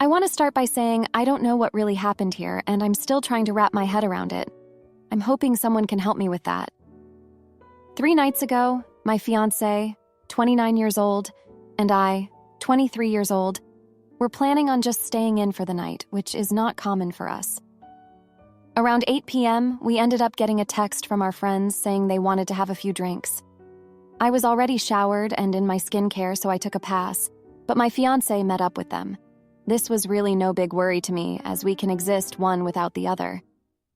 I want to start by saying I don't know what really happened here, and I'm still trying to wrap my head around it. I'm hoping someone can help me with that. 3 nights ago, my fiancé, 29 years old, and I, 23 years old, were planning on just staying in for the night, which is not common for us. Around 8 p.m., we ended up getting a text from our friends saying they wanted to have a few drinks. I was already showered and in my skincare, so I took a pass, but my fiancé met up with them. This was really no big worry to me, as we can exist one without the other.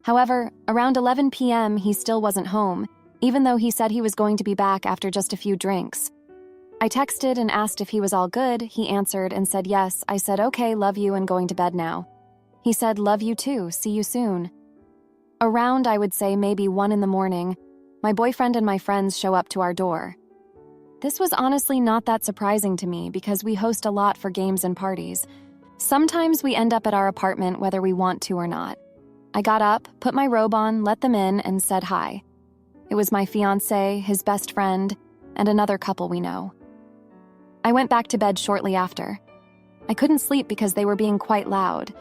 However, around 11 p.m., he still wasn't home, even though he said he was going to be back after just a few drinks. I texted and asked if he was all good. He answered and said yes. I said, okay, love you and going to bed now. He said, love you too, see you soon. Around, I would say, maybe 1 in the morning, my boyfriend and my friends show up to our door. This was honestly not that surprising to me because we host a lot for games and parties. Sometimes we end up at our apartment whether we want to or not. I got up, put my robe on, let them in, and said hi. It was my fiancé, his best friend, and another couple we know. I went back to bed shortly after. I couldn't sleep because they were being quite loud,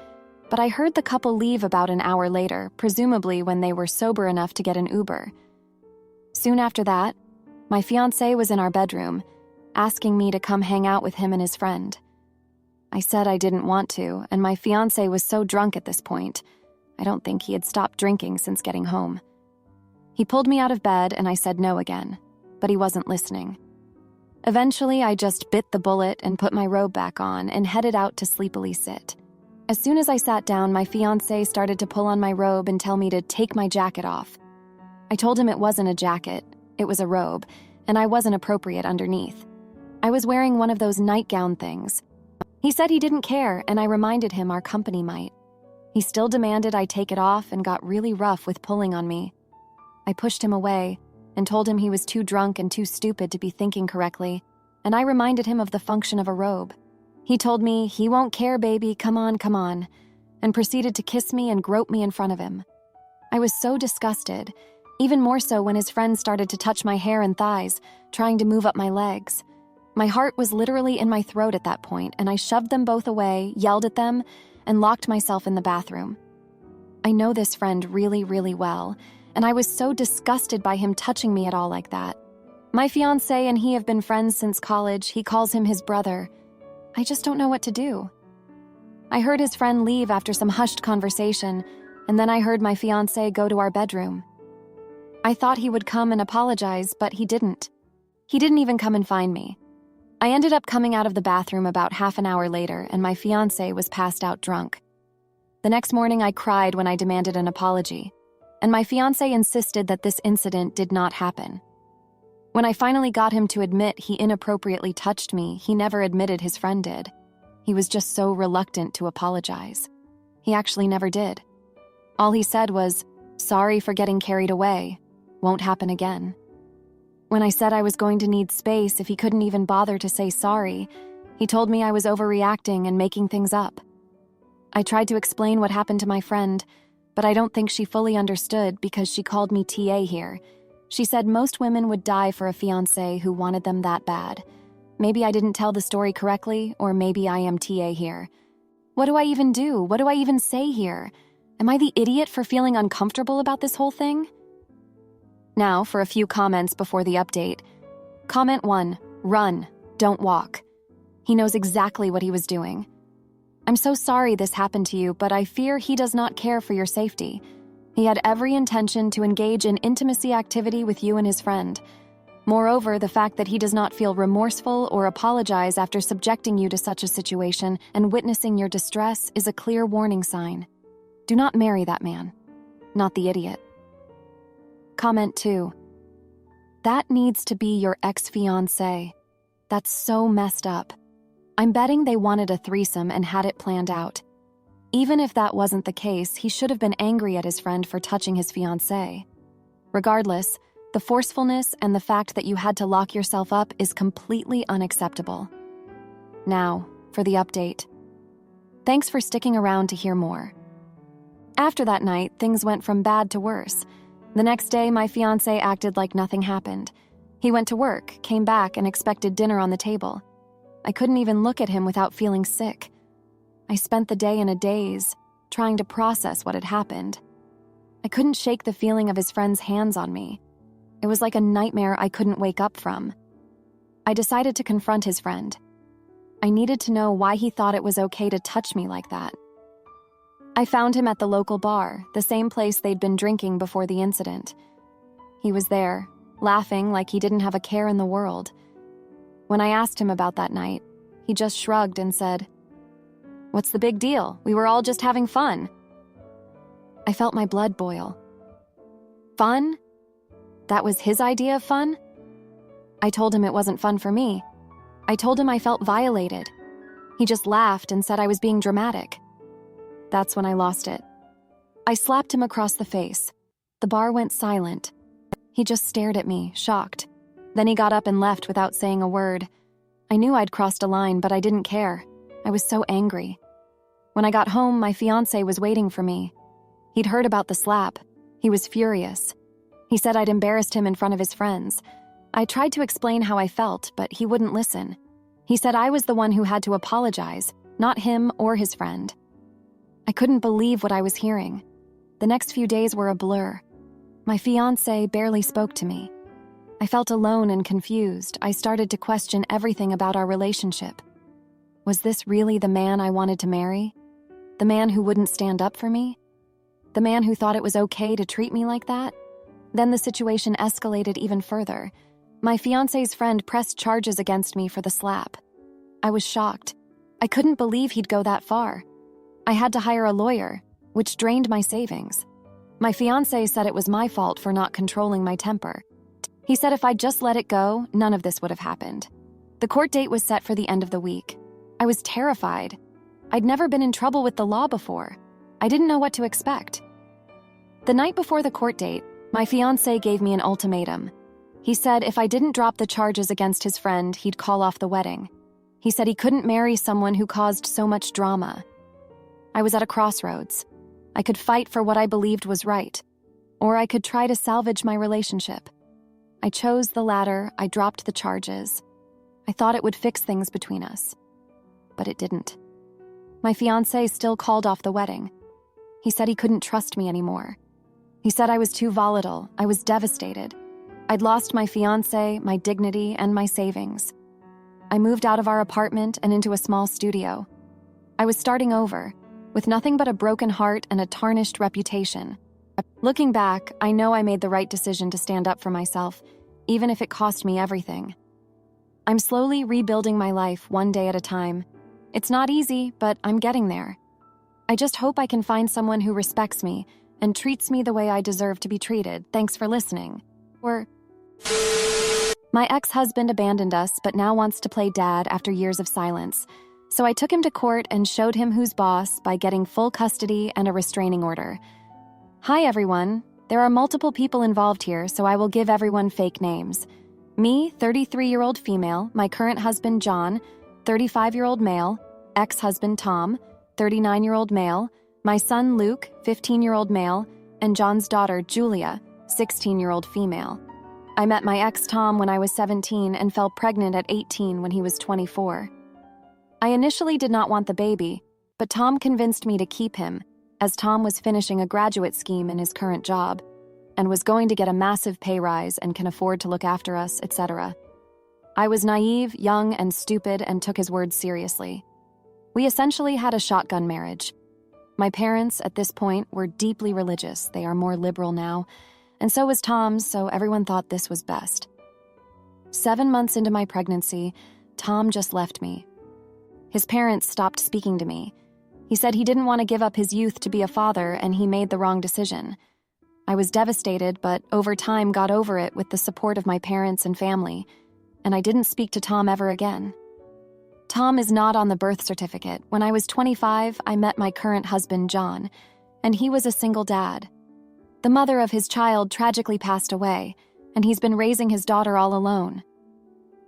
but I heard the couple leave about an hour later, presumably when they were sober enough to get an Uber. Soon after that, my fiancé was in our bedroom, asking me to come hang out with him and his friend. I said I didn't want to, and my fiancé was so drunk at this point. I don't think he had stopped drinking since getting home. He pulled me out of bed and I said no again, but he wasn't listening. Eventually, I just bit the bullet and put my robe back on and headed out to sleepily sit. As soon as I sat down, my fiancé started to pull on my robe and tell me to take my jacket off. I told him it wasn't a jacket, it was a robe, and I wasn't appropriate underneath. I was wearing one of those nightgown things. He said he didn't care, and I reminded him our company might. He still demanded I take it off and got really rough with pulling on me. I pushed him away and told him he was too drunk and too stupid to be thinking correctly, and I reminded him of the function of a robe. He told me, he won't care, baby, come on, and proceeded to kiss me and grope me in front of him. I was so disgusted, even more so when his friends started to touch my hair and thighs, trying to move up my legs. My heart was literally in my throat at that point, and I shoved them both away, yelled at them, and locked myself in the bathroom. I know this friend really, really well, and I was so disgusted by him touching me at all like that. My fiancé and he have been friends since college. He calls him his brother. I just don't know what to do. I heard his friend leave after some hushed conversation, and then I heard my fiancé go to our bedroom. I thought he would come and apologize, but he didn't. He didn't even come and find me. I ended up coming out of the bathroom about half an hour later, and my fiancé was passed out drunk. The next morning, I cried when I demanded an apology, and my fiancé insisted that this incident did not happen. When I finally got him to admit he inappropriately touched me, he never admitted his friend did. He was just so reluctant to apologize. He actually never did. All he said was, "Sorry for getting carried away. Won't happen again." When I said I was going to need space if he couldn't even bother to say sorry, he told me I was overreacting and making things up. I tried to explain what happened to my friend, but I don't think she fully understood because she called me TA here. She said most women would die for a fiancé who wanted them that bad. Maybe I didn't tell the story correctly, or maybe I am TA here. What do I even do? What do I even say here? Am I the idiot for feeling uncomfortable about this whole thing? Now, for a few comments before the update. Comment 1, run, don't walk. He knows exactly what he was doing. I'm so sorry this happened to you, but I fear he does not care for your safety. He had every intention to engage in intimacy activity with you and his friend. Moreover, the fact that he does not feel remorseful or apologize after subjecting you to such a situation and witnessing your distress is a clear warning sign. Do not marry that man, not the idiot. Comment 2. That needs to be your ex-fiancé. That's so messed up. I'm betting they wanted a threesome and had it planned out. Even if that wasn't the case, he should have been angry at his friend for touching his fiancée. Regardless, the forcefulness and the fact that you had to lock yourself up is completely unacceptable. Now, for the update. Thanks for sticking around to hear more. After that night, things went from bad to worse. The next day, my fiancé acted like nothing happened. He went to work, came back, and expected dinner on the table. I couldn't even look at him without feeling sick. I spent the day in a daze, trying to process what had happened. I couldn't shake the feeling of his friend's hands on me. It was like a nightmare I couldn't wake up from. I decided to confront his friend. I needed to know why he thought it was okay to touch me like that. I found him at the local bar, the same place they'd been drinking before the incident. He was there, laughing like he didn't have a care in the world. When I asked him about that night, he just shrugged and said, "What's the big deal? We were all just having fun." I felt my blood boil. Fun? That was his idea of fun? I told him it wasn't fun for me. I told him I felt violated. He just laughed and said I was being dramatic. That's when I lost it. I slapped him across the face. The bar went silent. He just stared at me, shocked. Then he got up and left without saying a word. I knew I'd crossed a line, but I didn't care. I was so angry. When I got home, my fiancé was waiting for me. He'd heard about the slap. He was furious. He said I'd embarrassed him in front of his friends. I tried to explain how I felt, but he wouldn't listen. He said I was the one who had to apologize, not him or his friend. I couldn't believe what I was hearing. The next few days were a blur. My fiancé barely spoke to me. I felt alone and confused. I started to question everything about our relationship. Was this really the man I wanted to marry? The man who wouldn't stand up for me? The man who thought it was okay to treat me like that? Then the situation escalated even further. My fiancé's friend pressed charges against me for the slap. I was shocked. I couldn't believe he'd go that far. I had to hire a lawyer, which drained my savings. My fiancé said it was my fault for not controlling my temper. He said if I'd just let it go, none of this would have happened. The court date was set for the end of the week. I was terrified. I'd never been in trouble with the law before. I didn't know what to expect. The night before the court date, my fiancé gave me an ultimatum. He said if I didn't drop the charges against his friend, he'd call off the wedding. He said he couldn't marry someone who caused so much drama. I was at a crossroads. I could fight for what I believed was right, or I could try to salvage my relationship. I chose the latter. I dropped the charges. I thought it would fix things between us, but it didn't. My fiancé still called off the wedding. He said he couldn't trust me anymore. He said I was too volatile. I was devastated. I'd lost my fiancé, my dignity, and my savings. I moved out of our apartment and into a small studio. I was starting over, with nothing but a broken heart and a tarnished reputation. Looking back, I know I made the right decision to stand up for myself, even if it cost me everything. I'm slowly rebuilding my life one day at a time. It's not easy, but I'm getting there. I just hope I can find someone who respects me and treats me the way I deserve to be treated. Thanks for listening. My ex-husband abandoned us, but now wants to play dad after years of silence. So I took him to court and showed him who's boss by getting full custody and a restraining order. Hi, everyone. There are multiple people involved here, so I will give everyone fake names. Me, 33-year-old female, my current husband, John, 35-year-old male, ex-husband, Tom, 39-year-old male, my son, Luke, 15-year-old male, and John's daughter, Julia, 16-year-old female. I met my ex, Tom, when I was 17 and fell pregnant at 18 when he was 24. I initially did not want the baby, but Tom convinced me to keep him, as Tom was finishing a graduate scheme in his current job and was going to get a massive pay rise and can afford to look after us, etc. I was naive, young, and stupid and took his words seriously. We essentially had a shotgun marriage. My parents, at this point, were deeply religious. They are more liberal now, and so was Tom's, so everyone thought this was best. 7 months into my pregnancy, Tom just left me. His parents stopped speaking to me. He said he didn't want to give up his youth to be a father, and he made the wrong decision. I was devastated, but over time got over it with the support of my parents and family, and I didn't speak to Tom ever again. Tom is not on the birth certificate. When I was 25, I met my current husband, John, and he was a single dad. The mother of his child tragically passed away, and he's been raising his daughter all alone.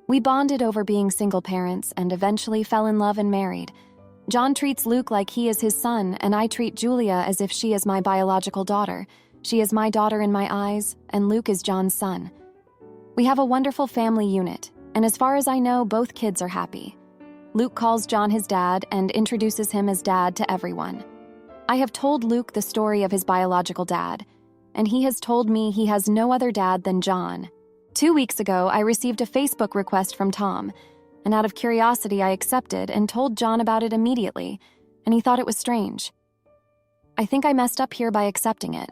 We bonded over being single parents and eventually fell in love and married. John treats Luke like he is his son, and I treat Julia as if she is my biological daughter. She is my daughter in my eyes, and Luke is John's son. We have a wonderful family unit, and as far as I know, both kids are happy. Luke calls John his dad and introduces him as dad to everyone. I have told Luke the story of his biological dad, and he has told me he has no other dad than John. 2 weeks ago, I received a Facebook request from Tom, and out of curiosity, I accepted and told John about it immediately, and he thought it was strange. I think I messed up here by accepting it.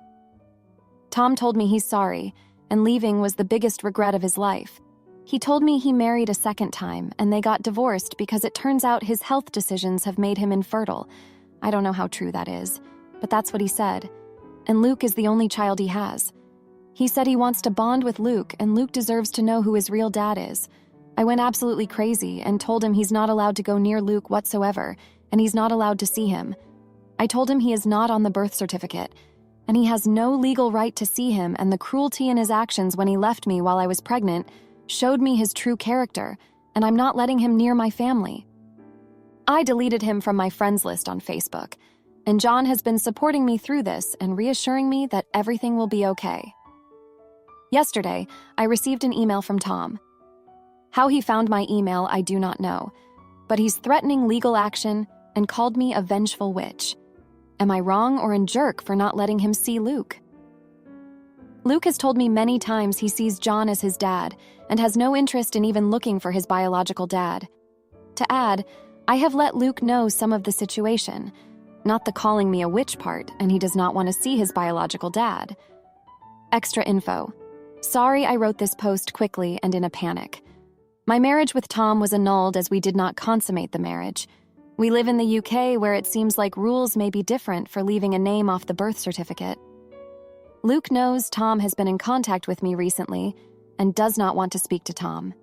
Tom told me he's sorry, and leaving was the biggest regret of his life. He told me he married a second time, and they got divorced because it turns out his health decisions have made him infertile. I don't know how true that is, but that's what he said. And Luke is the only child he has. He said he wants to bond with Luke, and Luke deserves to know who his real dad is. I went absolutely crazy and told him he's not allowed to go near Luke whatsoever, and he's not allowed to see him. I told him he is not on the birth certificate, and he has no legal right to see him, and the cruelty in his actions when he left me while I was pregnant showed me his true character, and I'm not letting him near my family. I deleted him from my friends list on Facebook, and John has been supporting me through this and reassuring me that everything will be okay. Yesterday, I received an email from Tom. How he found my email, I do not know, but he's threatening legal action and called me a vengeful witch. Am I wrong or a jerk for not letting him see Luke? Luke has told me many times he sees John as his dad and has no interest in even looking for his biological dad. To add, I have let Luke know some of the situation, not the calling me a witch part, and he does not want to see his biological dad. Extra info. Sorry I wrote this post quickly and in a panic. My marriage with Tom was annulled as we did not consummate the marriage. We live in the UK where it seems like rules may be different for leaving a name off the birth certificate. Luke knows Tom has been in contact with me recently and does not want to speak to Tom.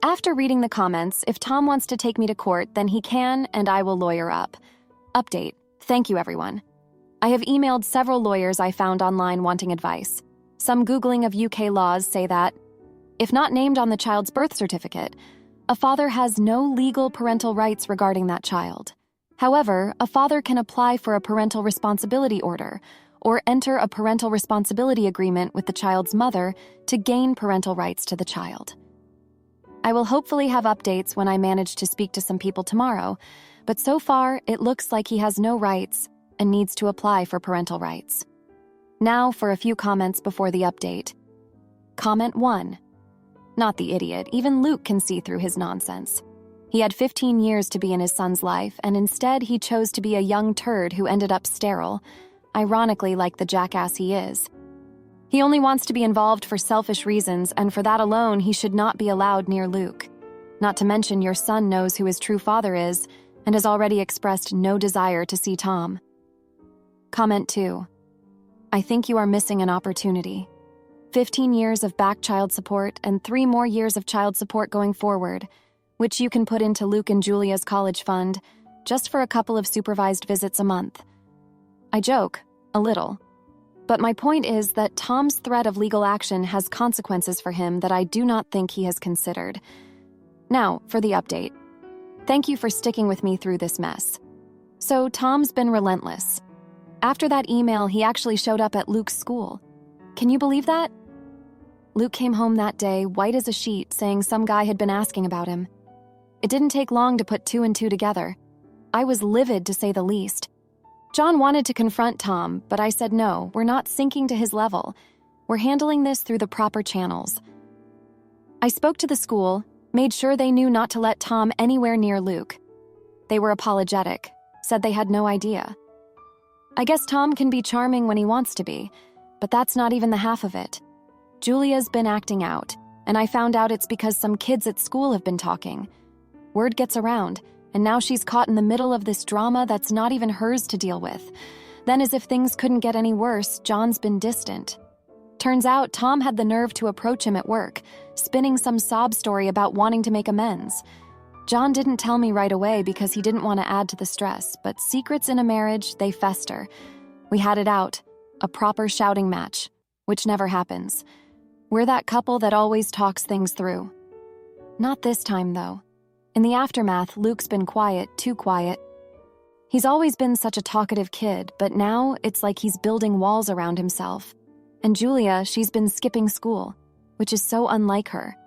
After reading the comments, if Tom wants to take me to court, then he can, and I will lawyer up. Update. Thank you, everyone. I have emailed several lawyers I found online wanting advice. Some Googling of UK laws say that, if not named on the child's birth certificate, a father has no legal parental rights regarding that child. However, a father can apply for a parental responsibility order or enter a parental responsibility agreement with the child's mother to gain parental rights to the child. I will hopefully have updates when I manage to speak to some people tomorrow, but so far it looks like he has no rights and needs to apply for parental rights. Now for a few comments before the update. Comment 1. Not the idiot, even Luke can see through his nonsense. He had 15 years to be in his son's life, and instead he chose to be a young turd who ended up sterile, ironically like the jackass he is. He only wants to be involved for selfish reasons, and for that alone he should not be allowed near Luke. Not to mention your son knows who his true father is, and has already expressed no desire to see Tom. Comment 2. I think you are missing an opportunity. 15 years of back child support and 3 more years of child support going forward, which you can put into Luke and Julia's college fund, just for a couple of supervised visits a month. I joke, a little. But my point is that Tom's threat of legal action has consequences for him that I do not think he has considered. Now, for the update. Thank you for sticking with me through this mess. So, Tom's been relentless. After that email, he actually showed up at Luke's school. Can you believe that? Luke came home that day, white as a sheet, saying some guy had been asking about him. It didn't take long to put 2 and 2 together. I was livid, to say the least. John wanted to confront Tom, but I said no, we're not sinking to his level. We're handling this through the proper channels. I spoke to the school, made sure they knew not to let Tom anywhere near Luke. They were apologetic, said they had no idea. I guess Tom can be charming when he wants to be, but that's not even the half of it. Julia's been acting out, and I found out it's because some kids at school have been talking. Word gets around, and now she's caught in the middle of this drama that's not even hers to deal with. Then, as if things couldn't get any worse, John's been distant. Turns out Tom had the nerve to approach him at work, spinning some sob story about wanting to make amends. John didn't tell me right away because he didn't want to add to the stress, but secrets in a marriage, they fester. We had it out, a proper shouting match, which never happens. We're that couple that always talks things through. Not this time, though. In the aftermath, Luke's been quiet, too quiet. He's always been such a talkative kid, but now it's like he's building walls around himself. And Julia, she's been skipping school, which is so unlike her.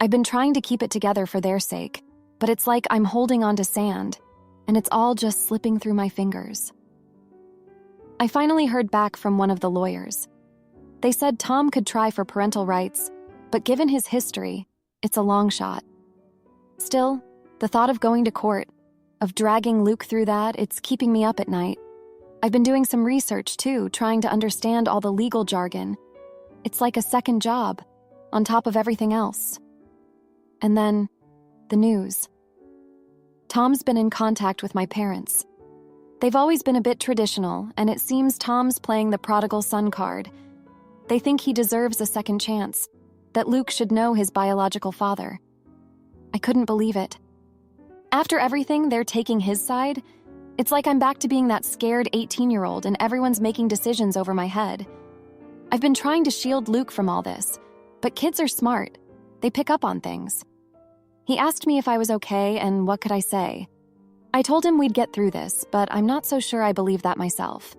I've been trying to keep it together for their sake, but it's like I'm holding onto sand, and it's all just slipping through my fingers. I finally heard back from one of the lawyers. They said Tom could try for parental rights, but given his history, it's a long shot. Still, the thought of going to court, of dragging Luke through that, it's keeping me up at night. I've been doing some research, too, trying to understand all the legal jargon. It's like a second job, on top of everything else. And then, the news. Tom's been in contact with my parents. They've always been a bit traditional, and it seems Tom's playing the prodigal son card. They think he deserves a second chance, that Luke should know his biological father. I couldn't believe it. After everything, they're taking his side. It's like I'm back to being that scared 18-year-old and everyone's making decisions over my head. I've been trying to shield Luke from all this, but kids are smart. They pick up on things. He asked me if I was okay and what could I say. I told him we'd get through this, but I'm not so sure I believe that myself.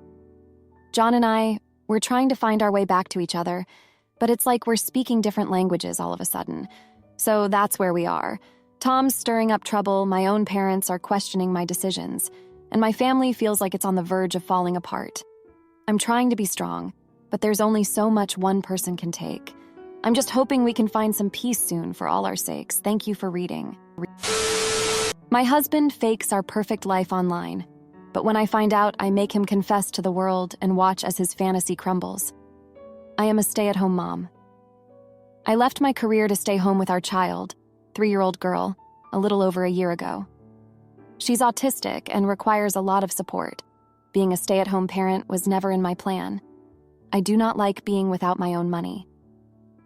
John and we're trying to find our way back to each other, but it's like we're speaking different languages all of a sudden. So that's where we are. Tom's stirring up trouble, my own parents are questioning my decisions, and my family feels like it's on the verge of falling apart. I'm trying to be strong, but there's only so much one person can take. I'm just hoping we can find some peace soon for all our sakes. Thank you for reading. My husband fakes our perfect life online, but when I find out, I make him confess to the world and watch as his fantasy crumbles. I am a stay-at-home mom. I left my career to stay home with our child, 3-year-old girl, a little over a year ago. She's autistic and requires a lot of support. Being a stay-at-home parent was never in my plan. I do not like being without my own money.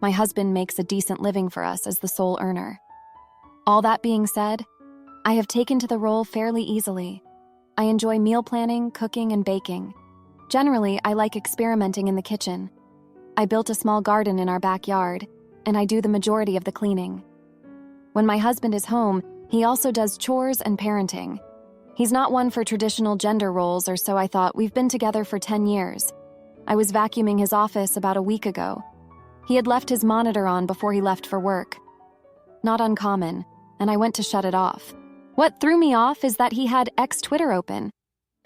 My husband makes a decent living for us as the sole earner. All that being said, I have taken to the role fairly easily. I enjoy meal planning, cooking, and baking. Generally, I like experimenting in the kitchen. I built a small garden in our backyard, and I do the majority of the cleaning. When my husband is home, he also does chores and parenting. He's not one for traditional gender roles, or so I thought. We've been together for 10 years. I was vacuuming his office about a week ago. He had left his monitor on before he left for work. Not uncommon, and I went to shut it off. What threw me off is that he had X-Twitter open.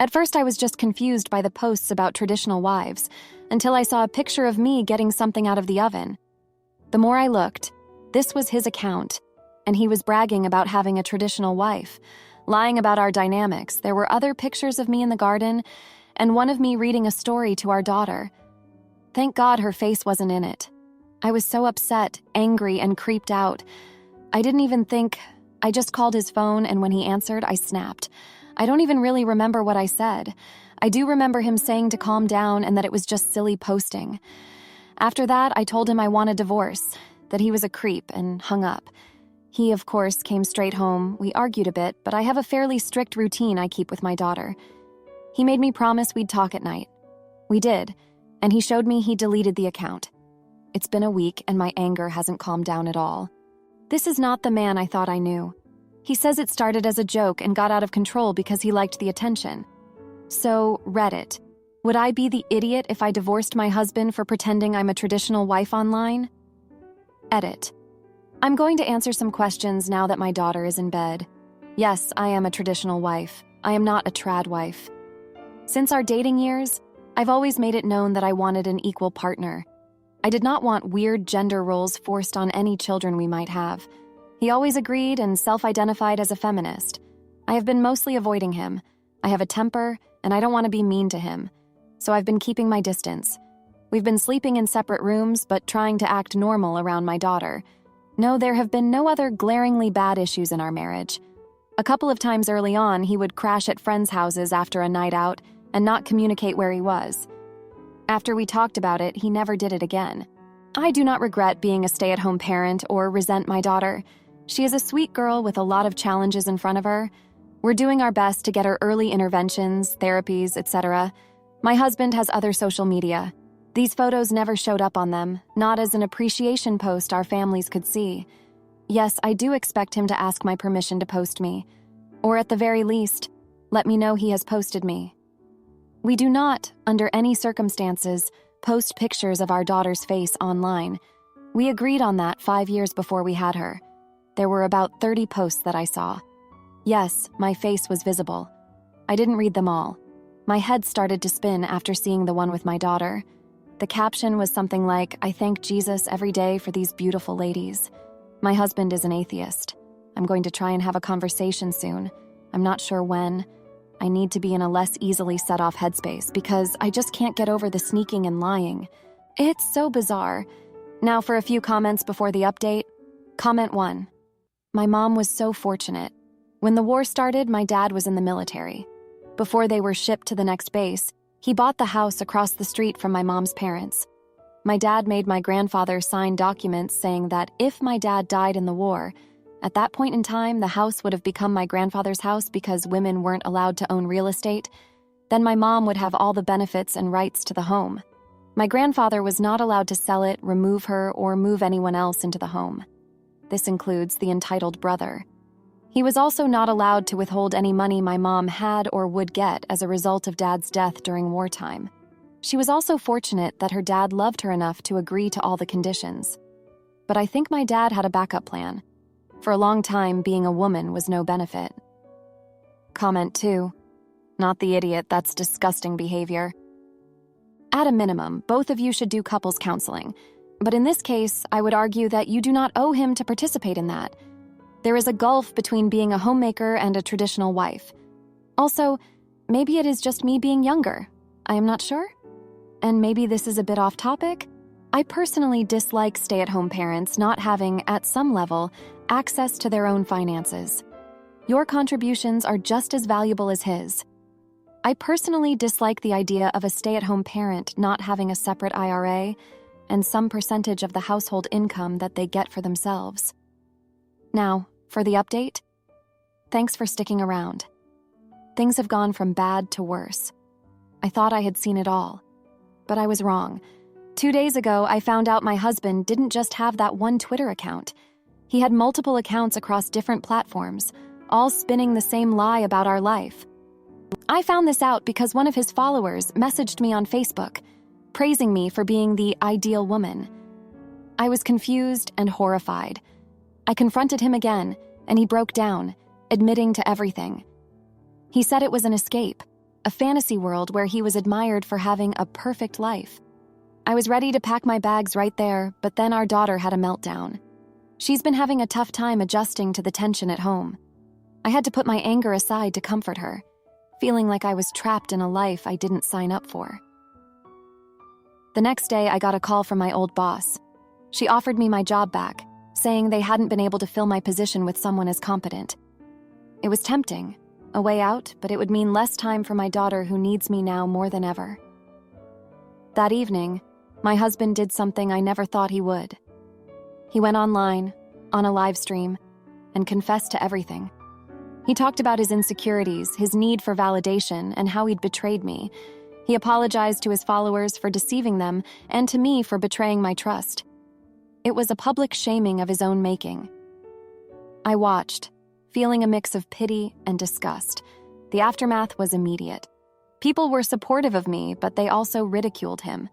At first I was just confused by the posts about traditional wives, until I saw a picture of me getting something out of the oven. The more I looked, this was his account, and he was bragging about having a traditional wife, lying about our dynamics. There were other pictures of me in the garden, and one of me reading a story to our daughter. Thank God her face wasn't in it. I was so upset, angry, and creeped out. I didn't even think. I just called his phone, and when he answered, I snapped. I don't even really remember what I said. I do remember him saying to calm down and that it was just silly posting. After that, I told him I want a divorce, that he was a creep, and hung up. He, of course, came straight home. We argued a bit, but I have a fairly strict routine I keep with my daughter. He made me promise we'd talk at night. We did, and he showed me he deleted the account. It's been a week, and my anger hasn't calmed down at all. This is not the man I thought I knew. He says it started as a joke and got out of control because he liked the attention. So, Reddit. Would I be the idiot if I divorced my husband for pretending I'm a traditional wife online? Edit. I'm going to answer some questions now that my daughter is in bed. Yes, I am a traditional wife. I am not a trad wife. Since our dating years, I've always made it known that I wanted an equal partner. I did not want weird gender roles forced on any children we might have. He always agreed and self-identified as a feminist. I have been mostly avoiding him. I have a temper, and I don't want to be mean to him. So I've been keeping my distance. We've been sleeping in separate rooms, but trying to act normal around my daughter. No, there have been no other glaringly bad issues in our marriage. A couple of times early on, he would crash at friends' houses after a night out and not communicate where he was. After we talked about it, he never did it again. I do not regret being a stay-at-home parent or resent my daughter. She is a sweet girl with a lot of challenges in front of her. We're doing our best to get her early interventions, therapies, etc. My husband has other social media. These photos never showed up on them, not as an appreciation post our families could see. Yes, I do expect him to ask my permission to post me. Or at the very least, let me know he has posted me. We do not, under any circumstances, post pictures of our daughter's face online. We agreed on that 5 years before we had her. There were about 30 posts that I saw. Yes, my face was visible. I didn't read them all. My head started to spin after seeing the one with my daughter. The caption was something like, "I thank Jesus every day for these beautiful ladies." My husband is an atheist. I'm going to try and have a conversation soon. I'm not sure when. I need to be in a less easily set off headspace because I just can't get over the sneaking and lying. It's so bizarre. Now for a few comments before the update. Comment 1. My mom was so fortunate. When the war started, my dad was in the military. Before they were shipped to the next base, he bought the house across the street from my mom's parents. My dad made my grandfather sign documents saying that if my dad died in the war, at that point in time, the house would have become my grandfather's house because women weren't allowed to own real estate. Then my mom would have all the benefits and rights to the home. My grandfather was not allowed to sell it, remove her, or move anyone else into the home. This includes the entitled brother. He was also not allowed to withhold any money my mom had or would get as a result of Dad's death during wartime. She was also fortunate that her dad loved her enough to agree to all the conditions. But I think my dad had a backup plan. For a long time, being a woman was no benefit. Comment 2. Not the idiot, that's disgusting behavior. At a minimum, both of you should do couples counseling. But in this case, I would argue that you do not owe him to participate in that. There is a gulf between being a homemaker and a traditional wife. Also, maybe it is just me being younger. I am not sure. And maybe this is a bit off topic. I personally dislike stay-at-home parents not having, at some level, access to their own finances. Your contributions are just as valuable as his. I personally dislike the idea of a stay-at-home parent not having a separate IRA and some percentage of the household income that they get for themselves. Now, for the update. Thanks for sticking around. Things have gone from bad to worse. I thought I had seen it all, but I was wrong. 2 days ago, I found out my husband didn't just have that one Twitter account. He had multiple accounts across different platforms, all spinning the same lie about our life. I found this out because one of his followers messaged me on Facebook, praising me for being the ideal woman. I was confused and horrified. I confronted him again, and he broke down, admitting to everything. He said it was an escape, a fantasy world where he was admired for having a perfect life. I was ready to pack my bags right there, but then our daughter had a meltdown. She's been having a tough time adjusting to the tension at home. I had to put my anger aside to comfort her, feeling like I was trapped in a life I didn't sign up for. The next day, I got a call from my old boss. She offered me my job back, saying they hadn't been able to fill my position with someone as competent. It was tempting, a way out, but it would mean less time for my daughter who needs me now more than ever. That evening, my husband did something I never thought he would. He went online, on a live stream, and confessed to everything. He talked about his insecurities, his need for validation, and how he'd betrayed me. He apologized to his followers for deceiving them and to me for betraying my trust. It was a public shaming of his own making. I watched, feeling a mix of pity and disgust. The aftermath was immediate. People were supportive of me, but they also ridiculed him.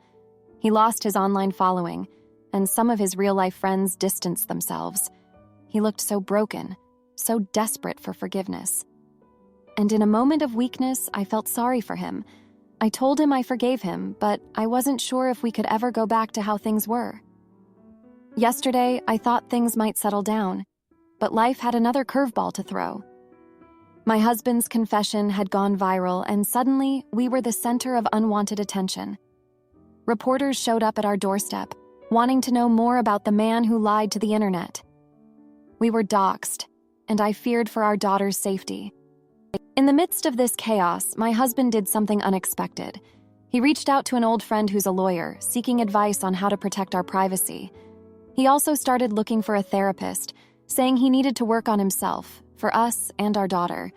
He lost his online following, and some of his real-life friends distanced themselves. He looked so broken, so desperate for forgiveness. And in a moment of weakness, I felt sorry for him. I told him I forgave him, but I wasn't sure if we could ever go back to how things were. Yesterday, I thought things might settle down, but life had another curveball to throw. My husband's confession had gone viral, and suddenly, we were the center of unwanted attention. Reporters showed up at our doorstep, wanting to know more about the man who lied to the internet. We were doxxed, and I feared for our daughter's safety. In the midst of this chaos, my husband did something unexpected. He reached out to an old friend who's a lawyer, seeking advice on how to protect our privacy. He also started looking for a therapist, saying he needed to work on himself, for us and our daughter.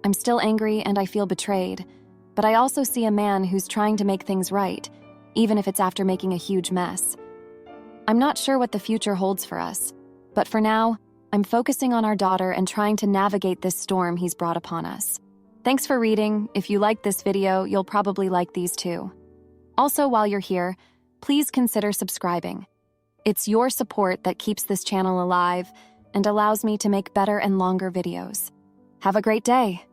I'm still angry and I feel betrayed, but I also see a man who's trying to make things right, even if it's after making a huge mess. I'm not sure what the future holds for us, but for now, I'm focusing on our daughter and trying to navigate this storm he's brought upon us. Thanks for reading. If you liked this video, you'll probably like these too. Also, while you're here, please consider subscribing. It's your support that keeps this channel alive and allows me to make better and longer videos. Have a great day.